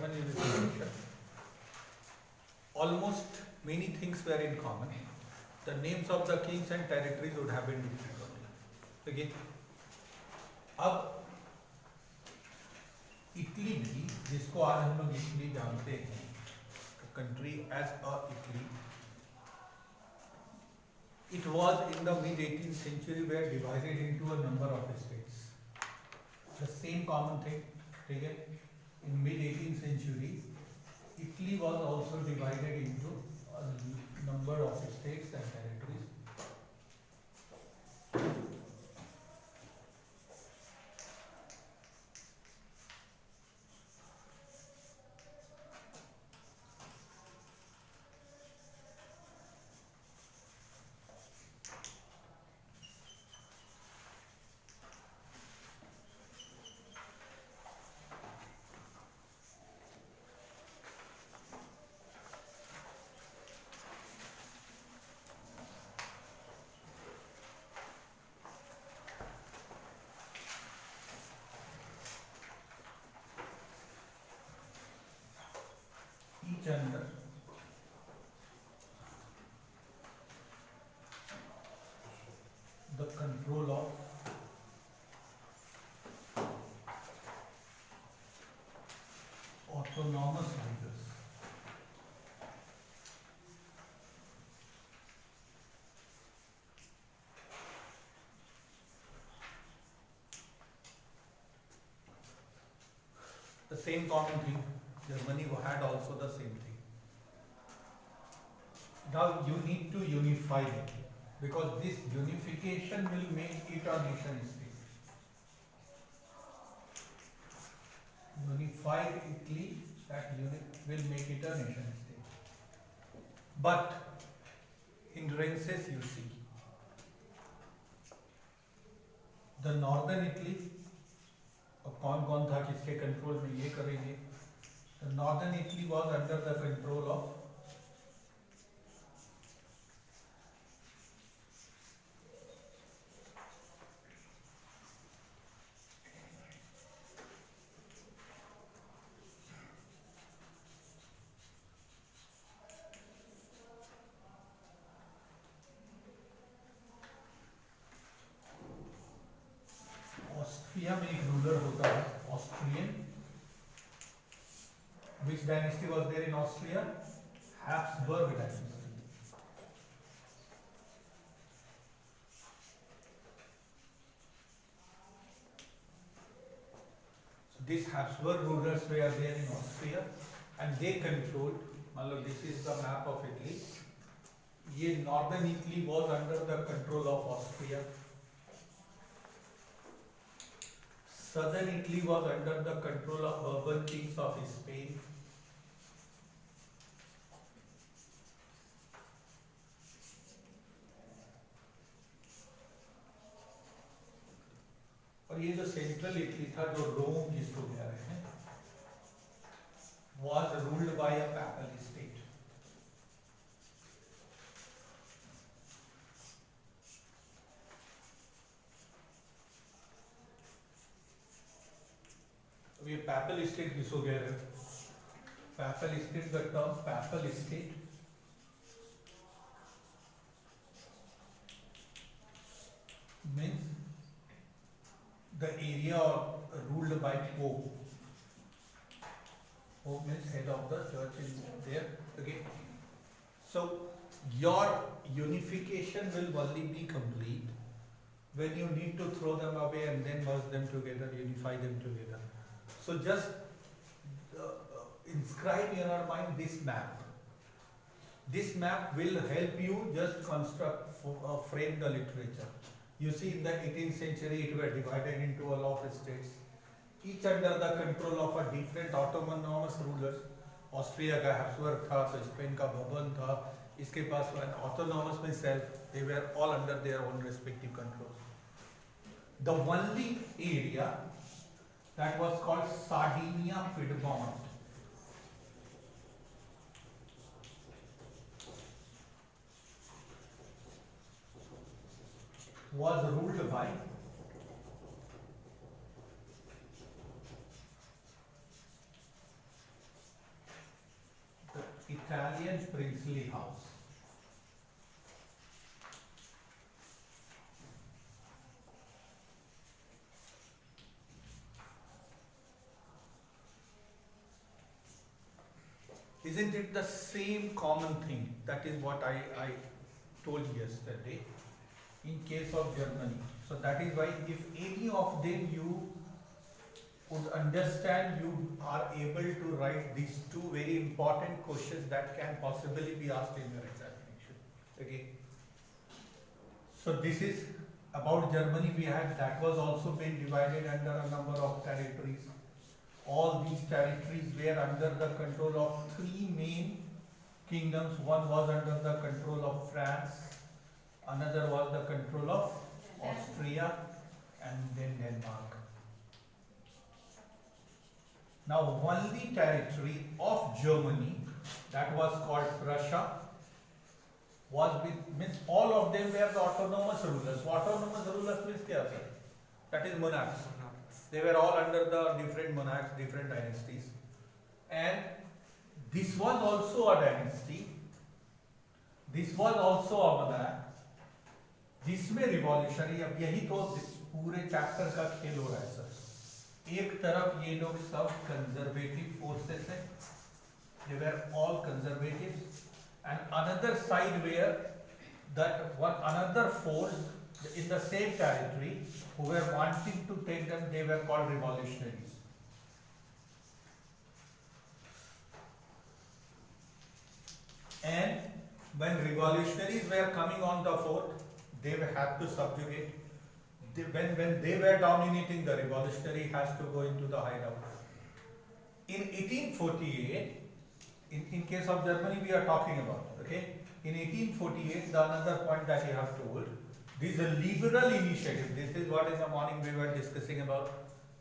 Ottoman unification, almost many things were in common. The names of the kings and territories would have been different only. Okay. अब Italy भी, जिसको आज हम लोग Italy जानते हैं, country as a Italy, it was in the mid 18th century were divided into a number of states. The same common thing, ठीक है? In mid 18th century, Italy was also divided into a number of states and territories. Each under the control of autonomous leaders. The same common thing, Germany had also the same thing. Now you need to unify it, because this unification will make it a nation state. Unified Italy, that will make it a nation state. But hindrances you see. The northern Italy, कौन कौन था किसके control में, ये करेंगे. The northern Italy was under the control of Austria में एक ruler होता है, Austrian. Which dynasty was there in Austria? Habsburg dynasty. So these Habsburg rulers were there in Austria, and they controlled. मान लो this is the map of Italy. ये northern Italy was under the control of Austria. Southern Italy was under the control of Bourbon kings of Spain. और ये जो central Italy था, जो रोम जिसको कह रहे हैं, was ruled by a papal state. अब ये papal state किसको कह रहे हैं? Papal state, the term papal state means the area ruled by Pope. Pope means head of the church in there. Okay. So your unification will only be complete when you need to throw them away and then merge them together, unify them together. So just inscribe in your mind this map. This map will help you just construct, frame the literature. You see, in the 18th century, it were divided into a lot of states, each under the control of a different autonomous rulers. Austria का Habsburg था, तो Spain का Bourbon था, इसके पास autonomous में self, they were all under their own respective controls. The only area that was called Sardinia Piedmont was ruled by Austrian princely house. Isn't it the same common thing? That is what I told yesterday in case of Germany. So that is why if any of them you would understand, you are able to write these two very important questions that can possibly be asked in your examination. Okay. So this is about Germany. We had that was also been divided under a number of territories. All these territories were under the control of three main kingdoms. One was under the control of France, another was the control of Austria, and then Denmark. Now, only territory of Germany that was called Prussia was means all of them were the autonomous rulers. Autonomous rulers means kya hai? That is monarchs. They were all under the different monarchs, different dynasties. And this was also a dynasty. This was also a monarch. जिसमें revolutionary, अब यही तो पूरे chapter का खेल हो रहा है सर. एक तरफ ये लोग सब कंजर्वेटिव फोर्सेस हैं, they were all conservatives, and another side where that one another force in the same territory who were wanting to take them, they were called revolutionaries. And when revolutionaries were coming on the fort, they had to subjugate. When they were dominating, the revolutionary has to go into the hideout. In 1848, in case of Germany we are talking about, okay? In 1848, the another point that you have told, this is a liberal initiative. This is what in the morning we were discussing about.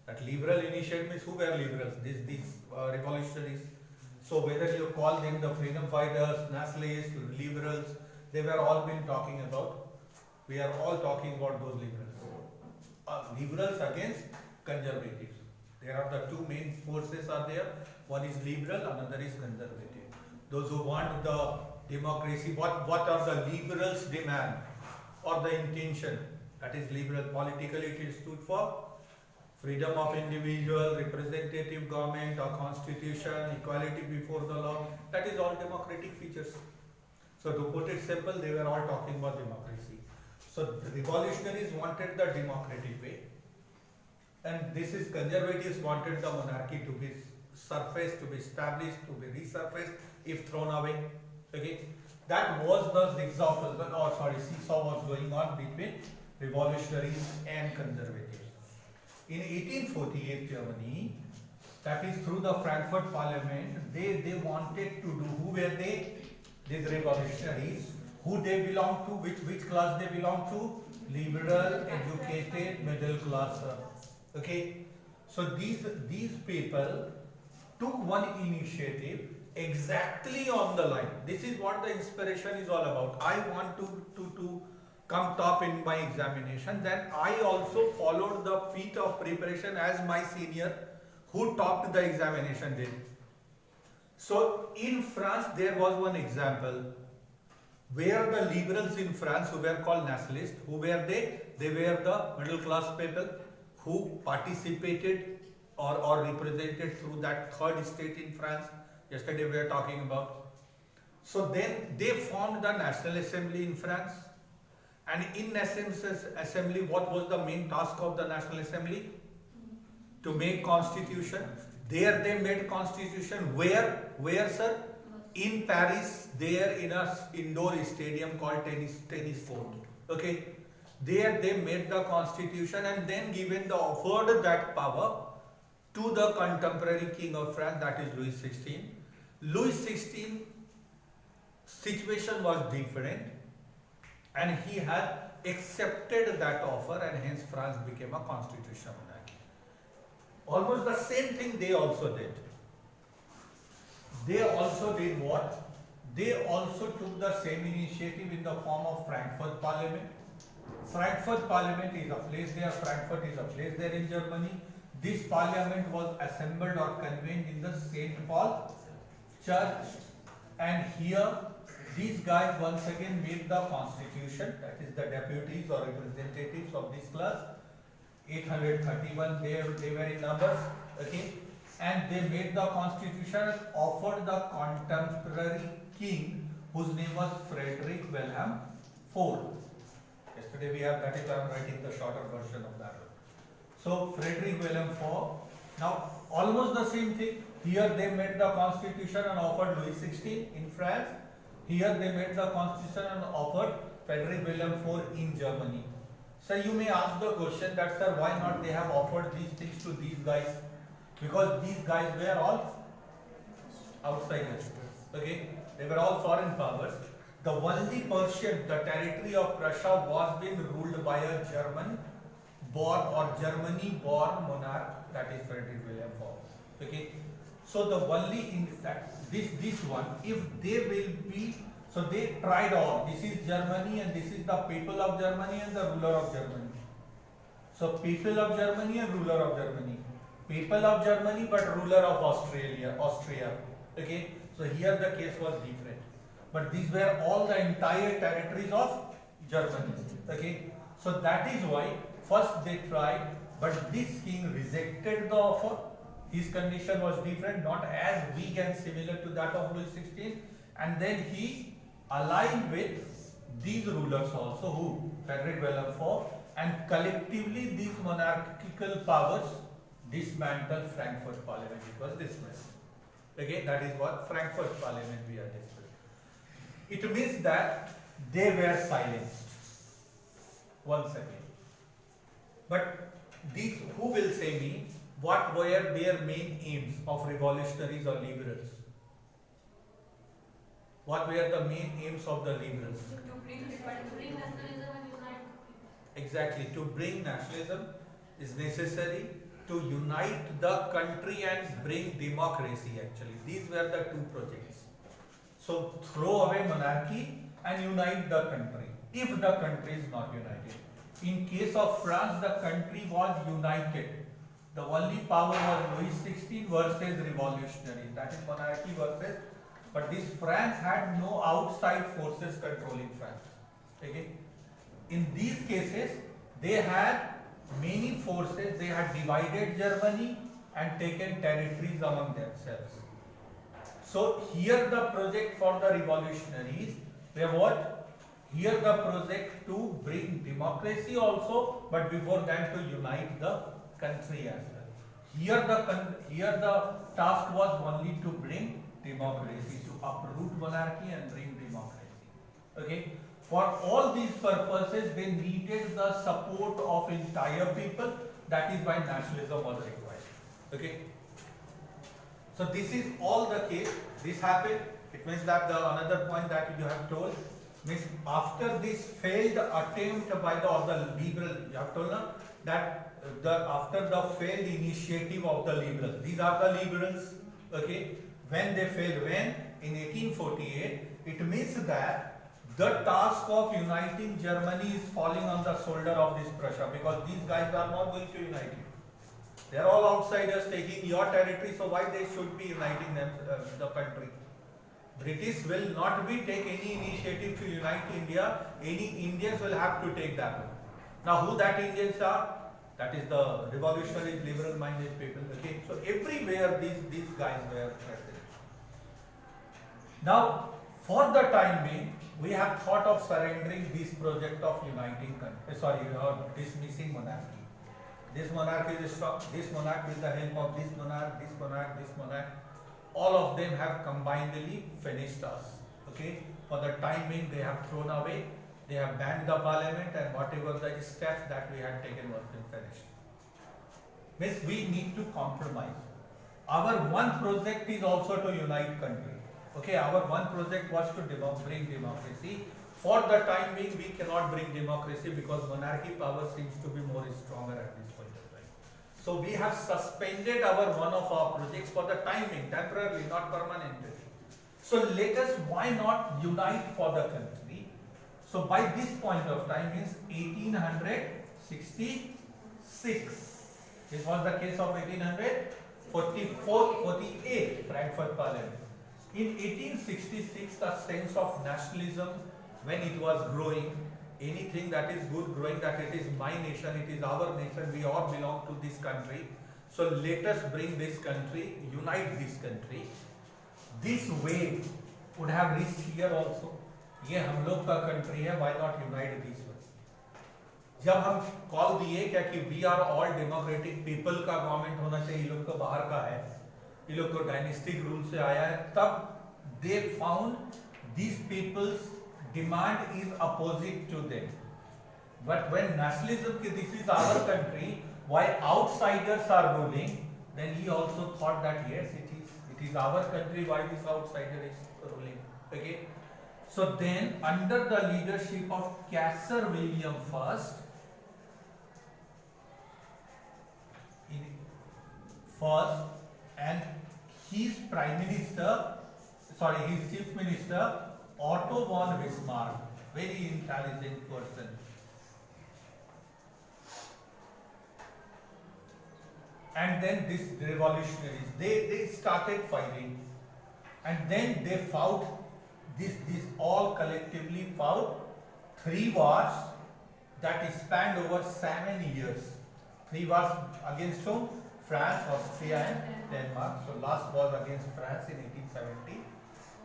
That liberal initiative means who were liberals? These revolutionaries. So whether you call them the freedom fighters, nationalists, liberals, they were all been talking about. We are all talking about those liberals. Liberals against conservatives. There are the two main forces are there. One is liberal, another is conservative. Those who want the democracy, what are the liberals' demand or the intention? That is liberal. Politically it is stood for freedom of individual, representative government or constitution, equality before the law. That is all democratic features. So to put it simple, they were all talking about democracy. So the revolutionaries wanted the democratic way, and this is conservatives wanted the monarchy to be surfaced, to be established, to be resurfaced if thrown away. Okay, that was the seesaw was going on between revolutionaries and conservatives. In 1848 Germany, that is through the Frankfurt Parliament, they wanted to do, who were they? These revolutionaries. Who they belong to, which class they belong to? Liberal, educated, middle class. Okay, so these people took one initiative exactly on the line. This is what the inspiration is all about. I want to come top in my examination. Then I also followed the feet of preparation as my senior who topped the examination did. So in France there was one example where the liberals in France, who were called nationalists, who were they? They were the middle class people who participated or represented through that third state in France. Yesterday we were talking about. So then they formed the National Assembly in France. And in National Assembly, what was the main task of the National Assembly? To make constitution. There they made constitution. Where sir? In Paris, there in a indoor stadium called tennis court. Okay, there they made the constitution and then given the offered that power to the contemporary king of France, that is Louis XVI. Louis XVI situation was different, and he had accepted that offer, and hence France became a constitutional monarchy. Almost the same thing they also did. They also did what? They also took the same initiative in the form of Frankfurt Parliament. Frankfurt Parliament is a place there, Frankfurt is a place there in Germany. This parliament was assembled or convened in the St. Paul Church, And here, these guys once again made the constitution, that is the deputies or representatives of this class. 831 they were in numbers, okay, and they made the constitution, offered the contemporary king whose name was Frederick William IV. Yesterday we have, that is why I am writing the shorter version of that. So Frederick William IV. Now almost the same thing. Here they made the constitution and offered Louis XVI in France. Here they made the constitution and offered Frederick William IV in Germany. So you may ask the question that, sir, why not they have offered these things to these guys? Because these guys were all outsiders. Okay, they were all foreign powers. The only Persian, the territory of Prussia, was being ruled by a German-born or Germany-born monarch, that is Frederick William IV. Okay, so the only in that this one, if they will be, so they tried all. This is Germany and this is the people of Germany and the ruler of Germany. So people of Germany and ruler of Germany. People of Germany but ruler of Austria. Okay, so here the case was different. But these were all the entire territories of Germany. Okay, so that is why first they tried, but this king rejected the offer. His condition was different, not as weak and similar to that of Louis XVI, and then he aligned with these rulers also, who Frederick William IV, and collectively these monarchical powers dismantled Frankfurt Parliament. It was dismissed. Okay, that is what Frankfurt Parliament we are discussing. It means that they were silenced once again. But these, who will say me, what were their main aims of revolutionaries or liberals? What were the main aims of the liberals? To bring nationalism and unite. Exactly, to bring nationalism is necessary to unite the country and bring democracy actually. These were the two projects. So throw away monarchy and unite the country, if the country is not united. In case of France, the country was united. The only power was Louis XVI versus revolutionary, that is monarchy versus, but this France had no outside forces controlling France. Okay? In these cases, they had many forces, they had divided Germany and taken territories among themselves. So here the project for the revolutionaries, they what? Here the project to bring democracy also, but before that to unite the country as well. Here the task was only to bring democracy, to uproot monarchy and bring democracy. Okay. For all these purposes, they needed the support of entire people. That is why nationalism was required. Okay. So this is all the case. This happened. It means that the another point that you have told means after this failed attempt by the liberal, you have told now that after the failed initiative of the liberals, these are the liberals. Okay. When they failed, when in 1848, it means that the task of uniting Germany is falling on the shoulder of this Prussia, because these guys are not going to unite it. They are all outsiders taking your territory, so why they should be uniting them, the country? British will not be take any initiative to unite India. Any Indians will have to take that one. Now who that Indians are? That is the revolutionary, liberal-minded people. Okay, so everywhere these guys were present. Now, for the time being, we have thought of surrendering this project of uniting country, dismissing monarchy. This monarch is strong. This monarch with the help of this monarch, this monarch, this monarch, all of them have combinedly finished us. Okay, for the time being, they have thrown away. They have banned the parliament, and whatever the steps that we had taken was been finished. Means we need to compromise. Our one project is also to unite country. Okay, our one project was to bring democracy. For the time being, we cannot bring democracy because monarchy power seems to be more stronger at this point of time. So we have suspended one of our projects for the time being, temporarily, not permanently. So let us, why not unite for the country? So by this point of time means 1866. This was the case of 1844-48 Frankfurt Parliament. In 1866, the sense of nationalism, when it was growing, anything that is good growing, that it is my nation, it is our nation, we all belong to this country. So let us bring this country, unite this country. This wave would have reached here also. ये हम लोग का country है, why not unite this way? जब हम call दिए क्या कि we are all democratic people का गवर्नमेंट होना चाहिए, ये लोग तो बाहर का है, ये लोग तो डायनेस्टिक रूल से आया है, तब they found these peoples demand is opposite to them. But when nationalism की this is our country, while outsiders are ruling, then he also thought that yes it is our country, why this outsider is ruling. Okay, so then under the leadership of Caesar William I, and his prime minister, his chief minister Otto von Bismarck, very intelligent person. And then these revolutionaries, they started fighting, and then they fought, this all collectively fought 3 wars that spanned over 7 years. 3 wars against whom? France, Austria and Denmark. So last was against France in 1870,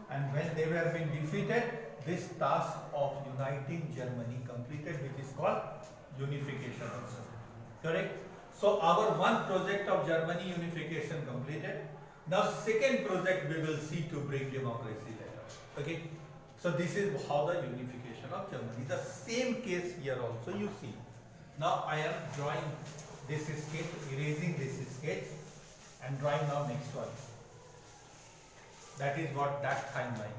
and when they were being defeated, this task of uniting Germany completed, which is called unification also. Correct? So our one project of Germany unification completed. Now second project we will see to bring democracy later. Okay? So this is how the unification of Germany. The same case here also you see. Now I am drawing this sketch, erasing this sketch and drawing now next one. That is what that timeline.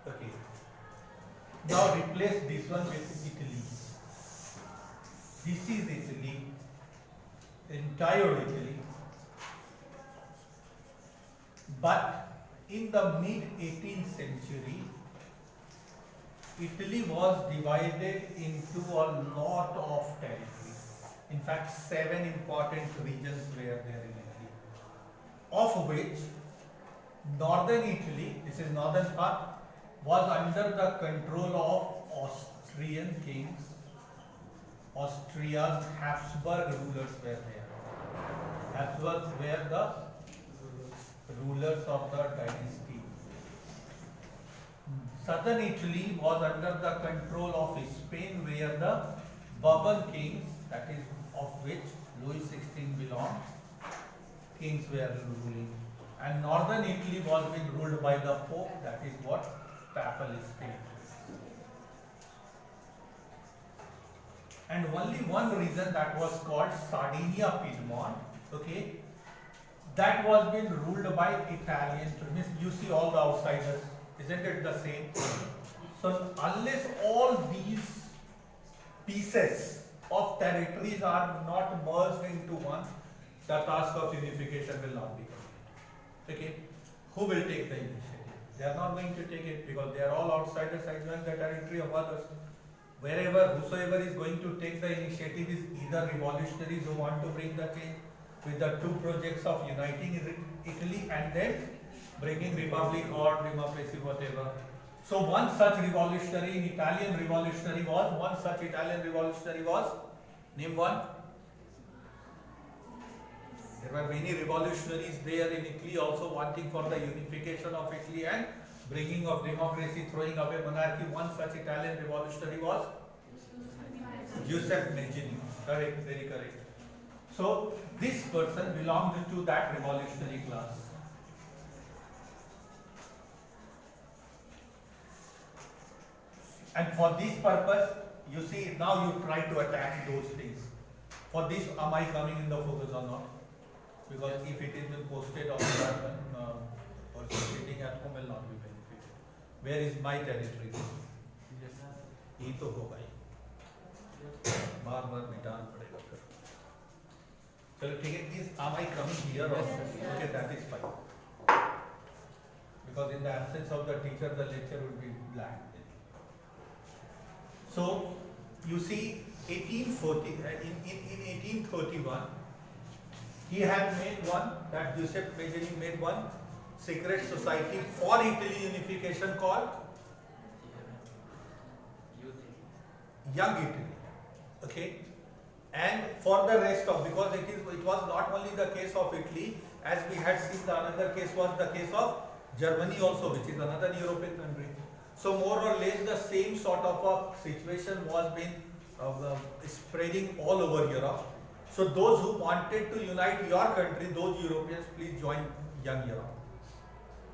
Okay. Now replace this one with Italy. This is Italy, entire Italy. But in the mid-18th century, Italy was divided into a lot of territories. In fact, 7 important regions were there in Italy, of which northern Italy, this is northern part, was under the control of Austrian kings. Austria's Habsburg rulers were there. Habsburgs were the rulers of the dynasty. Southern Italy was under the control of Spain, where the Bourbon kings, that is of which Louis XVI belonged, kings were ruling. And northern Italy was being ruled by the Pope, that is what? Papal state. And only one region, that was called Sardinia Piedmont, okay, that was being ruled by Italian. Means you see all the outsiders, isn't it the same? So unless all these pieces of territories are not merged into one, the task of unification will not be complete. Okay, who will take the initiative? They are not going to take it because they are all outsiders enjoying the territory of others. Wherever, whosoever is going to take the initiative is either revolutionaries who want to bring the change with the 2 projects of uniting Italy and then bringing republic or democracy, whatever. So one such revolutionary, Italian revolutionary was, name one. There were many revolutionaries there in Italy also wanting for the unification of Italy and bringing of democracy, throwing away monarchy. One such Italian revolutionary was Giuseppe Mazzini. Correct, very correct. So this person belonged to that revolutionary class. And for this purpose, you see, now you try to attack those things. For this, am I coming in the focus or not? Because if it is been posted on the person sitting at home will not be benefited. Where is my territory? ये तो होगा ही, बार बार मिटाना पड़ेगा फिर. चलो ठीक है. Is am I coming here or okay, that is fine. Because in the absence of the teacher, the lecture would be blank. So you see 1840, in 1831, he had made one, that Giuseppe Mazzini made one secret society for Italy unification called Young Italy. Okay? And for the rest of, because it was not only the case of Italy, as we had seen, the another case was the case of Germany also, which is another European country. So more or less the same sort of a situation was being spreading all over Europe. So those who wanted to unite your country, those Europeans, please join Young Europe.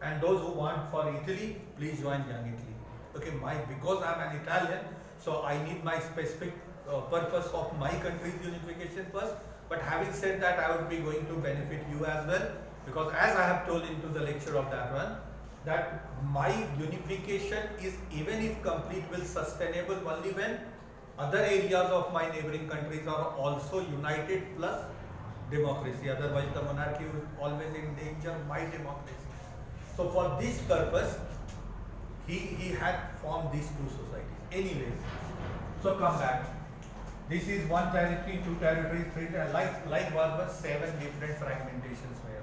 And those who want for Italy, please join Young Italy. Okay, because I am an Italian, so I need my specific purpose of my country's unification first. But having said that, I would be going to benefit you as well, because as I have told into the lecture of that one, that my unification is, even if complete, will sustainable only when other areas of my neighboring countries are also united plus democracy. Otherwise the monarchy will always endanger my democracy. So for this purpose, he had formed these two societies. Anyways, so come back. This is one territory, two territories, three territories, like was 7 different fragmentations were there.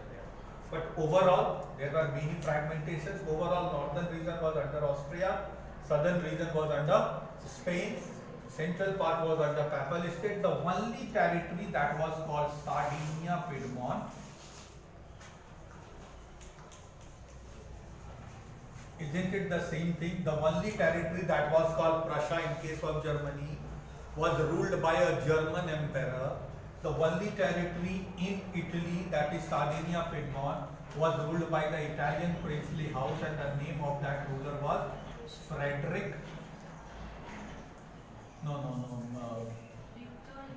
But overall, there were many fragmentations. Overall, northern region was under Austria, southern region was under Spain, central part was under Papal State. The only territory that was called Sardinia Piedmont, isn't it the same thing? The only territory that was called Prussia in case of Germany was ruled by a German emperor. The only territory in Italy, that is Sardinia Piedmont, was ruled by the Italian princely house, and the name of that ruler was Frederick.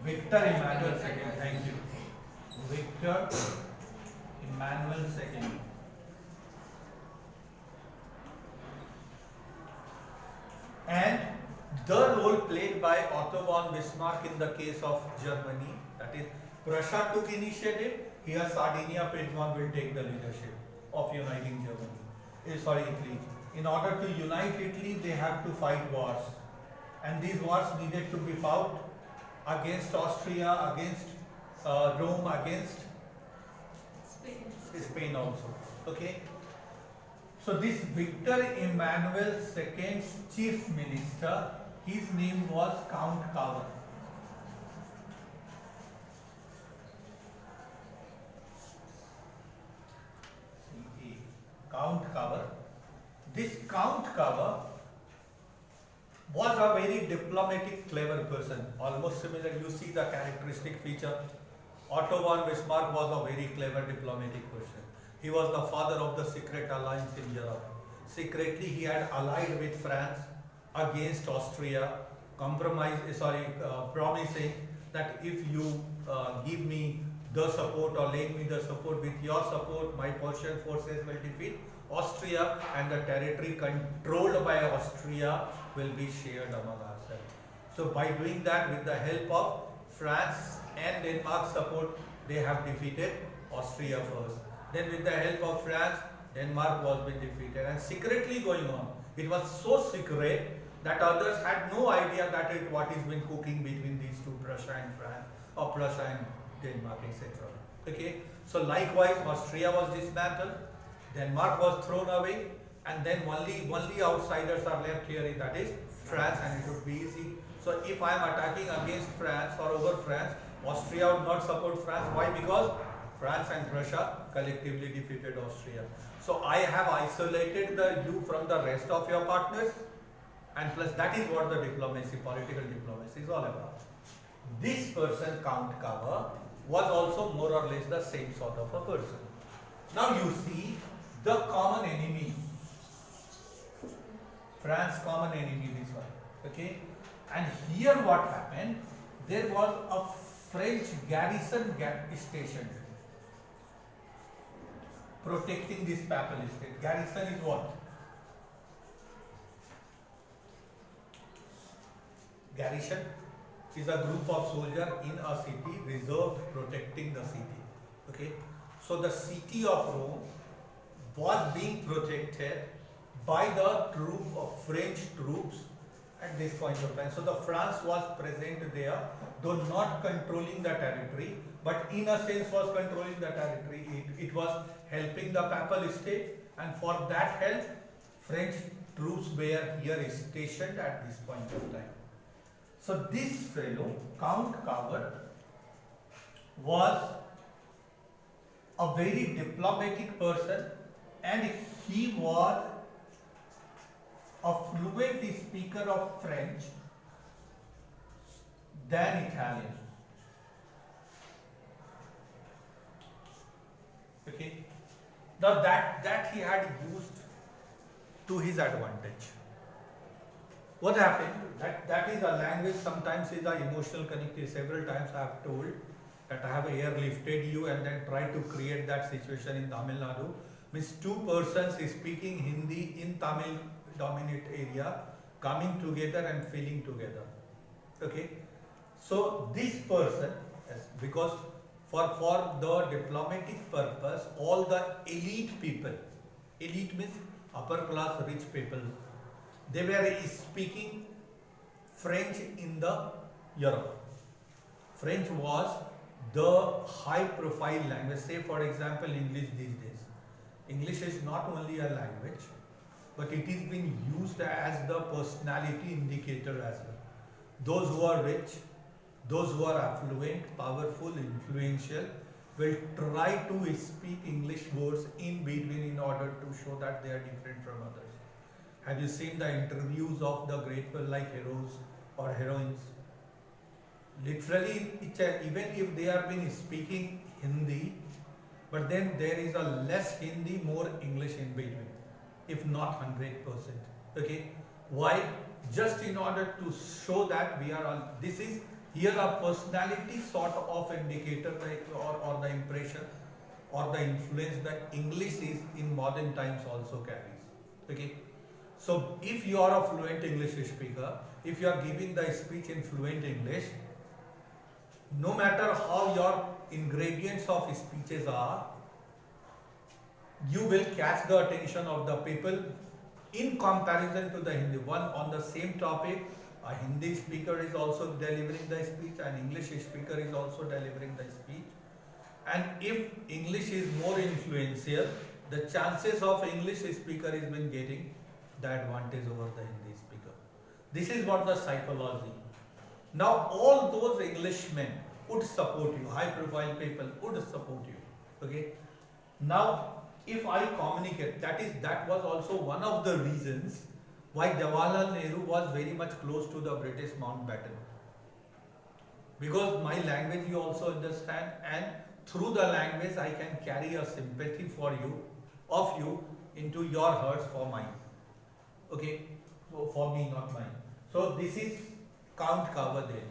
Victor Emmanuel II. Thank you. Victor Emmanuel II. And the role played by Otto von Bismarck in the case of Germany, that is, Prussia took initiative, here Sardinia Piedmont will take the leadership of uniting Germany. Italy. In order to unite Italy, they have to fight wars. And these wars needed to be fought against Austria, against Rome, against Spain also. Okay? So this Victor Emmanuel II's chief minister, his name was Count Cavour. Count Cavour. This Count Cavour was a very diplomatic, clever person. Almost similar, you see the characteristic feature. Otto von Bismarck was a very clever diplomatic person. He was the father of the secret alliance in Europe. Secretly, he had allied with France against Austria, promising that if you give me the support or lend me the support, with your support, my Prussian forces will defeat Austria, and the territory controlled by Austria will be shared among ourselves. So by doing that, with the help of France and Denmark's support, they have defeated Austria first. Then with the help of France, Denmark was being defeated, and secretly going on. It was so secret that others had no idea that what is been cooking between these two, Prussia and France, or Prussia and Denmark, etc. Okay, so likewise, Austria was dismantled, Denmark was thrown away, and then only outsiders are left here, that is France, and it would be easy. So if I am attacking against France or over France, Austria would not support France. Why? Because France and Prussia collectively defeated Austria. So I have isolated you from the rest of your partners, and plus that is what the diplomacy, political diplomacy is all about. This person, Count Cavour, was also more or less the same sort of a person. Now you see the common enemy, France common enemy, this one, okay? And here what happened, there was a French garrison stationed protecting this papal state. Garrison is what? Garrison is a group of soldiers in a city reserved protecting the city. Okay, so the city of Rome was being protected by the troop of French troops, at this point of time. So the France was present there, though not controlling the territory, but in a sense was controlling the territory. It was helping the Papal State, and for that help, French troops were here stationed at this point of time. So this fellow, Count Coward, was a very diplomatic person, and he was a fluent speaker of French than Italian. Okay. Now that he had used to his advantage. What happened? That is a language, sometimes is an emotional connectivity. Several times I have told that I have airlifted you and then try to create that situation in Tamil Nadu. Means two persons speaking Hindi in Tamil dominant area coming together and feeling together. Okay. So this person, yes, because for the diplomatic purpose, all the elite people, elite means upper class rich people, they were speaking French in the Europe. French was the high profile language. Say for example English these days. English is not only a language, but it is being used as the personality indicator as well. Those who are rich, those who are affluent, powerful, influential will try to speak English words in between in order to show that they are different from others. Have you seen the interviews of the great people like heroes or heroines? Literally, even if they have been speaking Hindi, but then there is a less Hindi, more English in between, if not 100%. Okay, why? Just in order to show that we are all, this is here a personality sort of indicator or the impression or the influence that English is in modern times also carries. Okay, so if you are a fluent English speaker, if you are giving the speech in fluent English, no matter how your ingredients of speeches are, you will catch the attention of the people in comparison to the Hindi. One on the same topic, a Hindi speaker is also delivering the speech, an English speaker is also delivering the speech. And if English is more influential, the chances of English speaker is been getting the advantage over the Hindi speaker. This is what the psychology. Now all those Englishmen would support you, high profile people would support you. Okay. Now if I communicate, that was also one of the reasons why Jawaharlal Nehru was very much close to the British Mountbatten. Because my language you also understand, and through the language I can carry a sympathy for you, of you, into your hearts for mine. Okay, so for me, not mine. So this is Count Coverdale.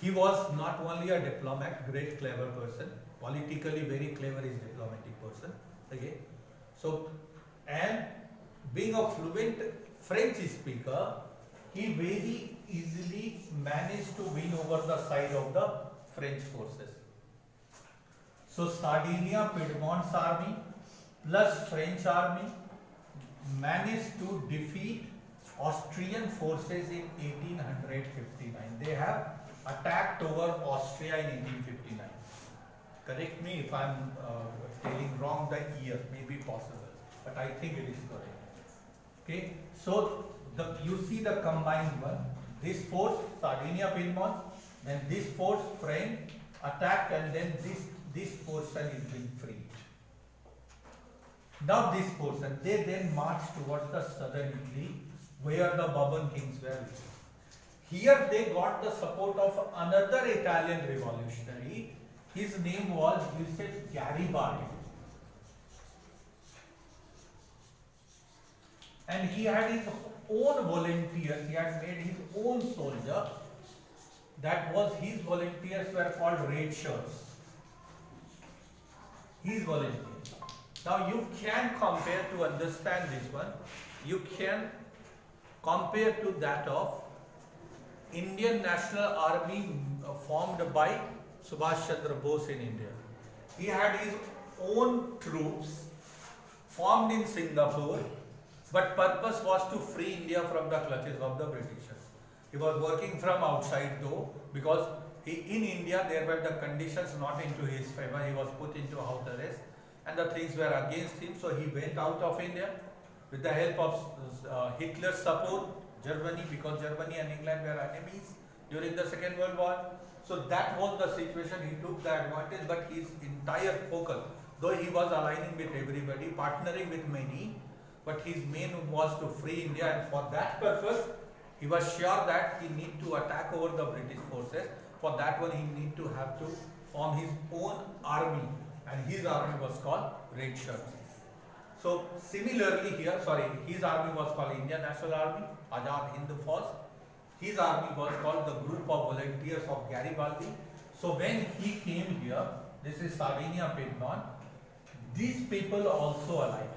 He was not only a diplomat, great clever person, politically very clever is diplomatic person. Okay, so and being a fluent French speaker, he very easily managed to win over the side of the French forces. So Sardinia, Piedmont's army plus French army managed to defeat Austrian forces in 1859. They have attacked over Austria in 1859. Correct me if I am telling wrong the year, may be possible, but I think it is correct. Okay, so you see the combined one. This force, Sardinia, Piedmont, then this force, French, attacked, and then this portion is being freed. Now this portion, they then marched towards the southern Italy, where the Bourbon kings were living. Here they got the support of another Italian revolutionary. His name was Giuseppe Garibaldi. And he had his own volunteers, he had made his own soldier. That was his volunteers were called red shirts. His volunteers. Now you can compare, to understand this one, you can compare to that of Indian National Army formed by Subhash Chandra Bose in India. He had his own troops formed in Singapore, but purpose was to free India from the clutches of the Britishers. He was working from outside though, because in India there were the conditions not into his favor. He was put into house arrest and the things were against him. So he went out of India with the help of Hitler's support, Germany, because Germany and England were enemies during the Second World War. So that was the situation. He took the advantage, but his entire focus, though he was aligning with everybody, partnering with many, but his main was to free India, and for that purpose, he was sure that he need to attack over the British forces. For that one, he need to have to form his own army, and his army was called Red Shirts. So similarly here, his army was called Indian National Army, Azad Hind Force. His army was called the Group of Volunteers of Garibaldi. So when he came here, this is Sardinia, Piedmont, these people also alive.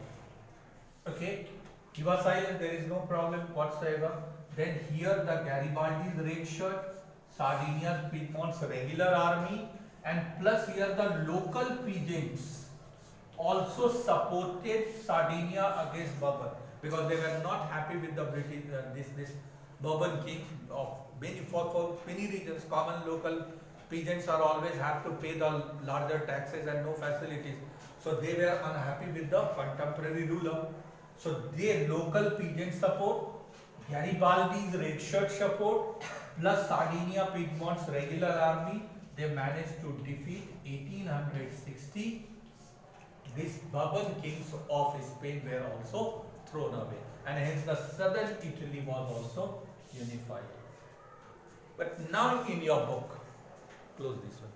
Okay, he was silent, there is no problem whatsoever. Then here the Garibaldi's Red Shirt, Sardinia's Piedmont's regular army, and plus here the local peasants also supported Sardinia against Bourbon, because they were not happy with the British, this Bourbon king of many, for many regions. Common local peasants are always have to pay the larger taxes and no facilities. So they were unhappy with the contemporary ruler. So their local peasant support, Garibaldi's Red Shirt support, plus Sardinia Piedmont's regular army, they managed to defeat 1860. These Bourbon kings of Spain were also thrown away, and hence the southern Italy was also unified. But now in your book, close this one.